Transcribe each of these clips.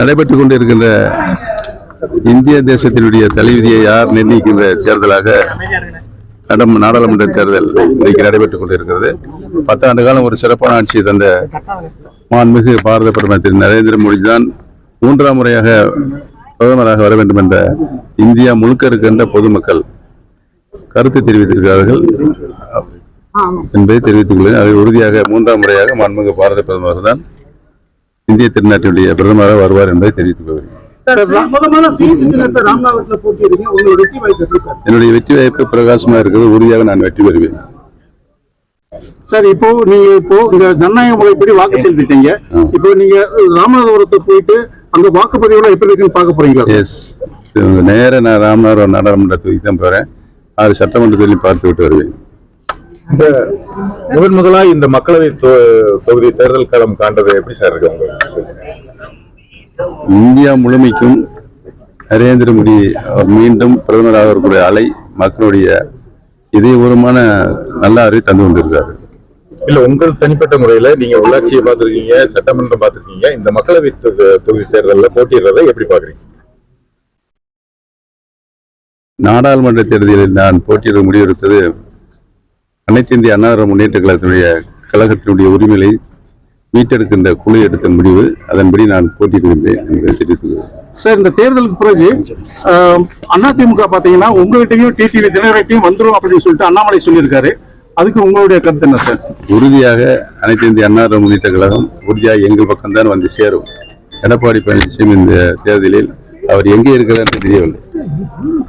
நடைபெற்றுக் கொண்டிருக்கின்ற இந்திய தேசத்தினுடைய தலைவிதியை யார் நிர்ணயிக்கின்ற தேர்தலாக நாடாளுமன்ற தேர்தல் இன்றைக்கு நடைபெற்றுக் கொண்டிருக்கிறது. 10 ஆண்டு காலம் ஒரு சிறப்பான ஆட்சியை தந்த மாண்புமிகு பாரத பிரதமர் திரு நரேந்திர மோடி தான் 3ஆம் முறையாக பிரதமராக வர வேண்டும் என்ற இந்தியா முழுக்க இருக்கின்ற பொதுமக்கள் கருத்து தெரிவித்திருக்கிறார்கள் என்பதை தெரிவித்துக் கொள்கிறேன். அதை உறுதியாக 3ஆம் முறையாக மாண்புமிகு பாரத பிரதமர் தான் இந்திய திருநாட்டினுடைய பிரதமராக வருவார் என்பதை தெரிவித்துக் கொள்கிறேன். என்னுடைய வெற்றி வாய்ப்பு பிரகாசமா இருக்கிறது. உறுதியாக நான் வெற்றி பெறுவேன். சார், நீங்க இந்த ஜனநாயக முறைப்படி வாக்கு செலுத்திட்டீங்க. இப்போ நீங்க ராமநாதபுரத்துக்கு போயிட்டு அந்த வாக்குப்பதிவுல எப்படி இருக்குன்னு பார்க்க போறீங்களா? எஸ், நேர நான் ராமநாதபுரம் நாடாளுமன்ற தொகுதிக்கு தான் போறேன். 6 சட்டமன்ற தொகுதியில் பார்த்து விட்டு வருவேன். முதலா இந்த மக்களவை தொகுதி தேர்தல் களம் காண்றது எப்படி சார் இருக்கு? இந்தியா முழுமைக்கும் நரேந்திர மோடி மீண்டும் பிரதமராக இருக்கக்கூடிய அலை மக்களுடைய இதயபூர்வமான நல்ல அறிவை தந்து கொண்டிருக்காரு. இல்ல, உங்கள் தனிப்பட்ட முறையில நீங்க உள்ளாட்சியை பார்த்திருக்கீங்க, சட்டமன்றம் பார்த்திருக்கீங்க, இந்த மக்களவை தொகுதி தேர்தலில் போட்டியிடுறதை எப்படி பாக்குறீங்க? நாடாளுமன்ற தேர்தலில் நான் போட்டியிட முடிவெடுத்தது அனைத்து இந்திய அண்ணா முன்னேற்ற கழகத்தினுடைய உரிமையை மீட்டெடுக்கின்ற குழு எடுத்த முடிவு. அதன்படி நான் போட்டியிடுகின்றேன் என்பதை தெரிவித்துள்ளேன். சார், இந்த தேர்தலுக்கு பிறகு அதிமுக பாத்தீங்கன்னா உங்ககிட்டையும் டிடிவி தினகரன்கிட்டையும் வந்துடும் அப்படின்னு சொல்லிட்டு அண்ணாமலை சொல்லியிருக்காரு. அதுக்கு உங்களுடைய கருத்து என்ன சார்? உறுதியாக அனைத்து இந்திய அண்ணா முன்னேற்ற கழகம் உறுதியாக எங்கள் பக்கம்தான் வந்து சேரும். எடப்பாடி பழனிசாமி இந்த தேர்தலில் அவர் எங்கே இருக்கிறார் தெரியவில்லை.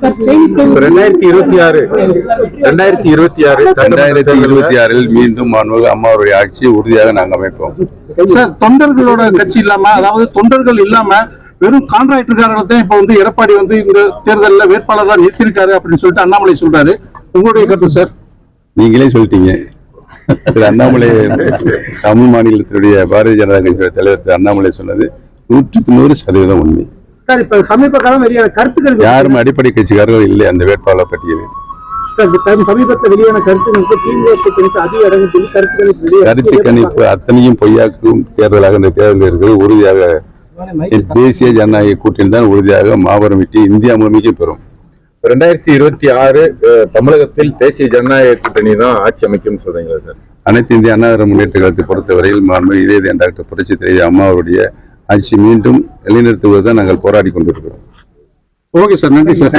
2026 மீண்டும் அம்மாவுடைய ஆட்சியை உறுதியாக நாங்கள் அமைப்போம். சார், தொண்டர்களோட கட்சி இல்லாம, அதாவது தொண்டர்கள் இல்லாம வெறும் கான்ட்ராக்டர்காரர்கள் தான் இப்ப எடப்பாடி இந்த தேர்தலில் வேட்பாளராக நிறுத்திருக்காரு அப்படின்னு சொல்லிட்டு அண்ணாமலை சொல்றாரு. உங்களுடைய கருத்து சார்? நீங்களே சொல்லிட்டீங்க. திரு அண்ணாமலை தமிழ் மாநிலத்தினுடைய பாரதிய ஜனதா கட்சியுடைய தலைவர் திரு அண்ணாமலை சொன்னது 100% உண்மை. சமீப காலம் வெளியான கருத்துக்கள் யாரும் அடிப்படை கட்சிக்காரர்கள் இல்லை அந்த வேட்பாளர் பட்டியலில். சமீபத்தில் வெளியான கருத்து கணிப்பு அத்தனையும் பொய்யாக்கும் தேர்தலாக இந்த தேர்தல் இருக்கிறது. உறுதியாக தேசிய ஜனநாயக கூட்டணி தான் உறுதியாக மாபெரும் வெற்றி இந்தியா முழுமைக்கும் பெறும். 2026 தமிழகத்தில் தேசிய ஜனநாயக கூட்டணி தான் ஆட்சி அமைக்கும் சொல்றீங்களா சார்? அனைத்து இந்திய அண்ணா முன்னேற்ற கழகத்தை பொறுத்தவரையில் இதய டாக்டர் புரட்சி தலைவி அம்மாவுடைய ஆட்சி மீண்டும் நிலைநிறுத்துவதுதான் நாங்கள் போராடி கொண்டிருக்கிறோம். ஓகே சார், நன்றி சார்.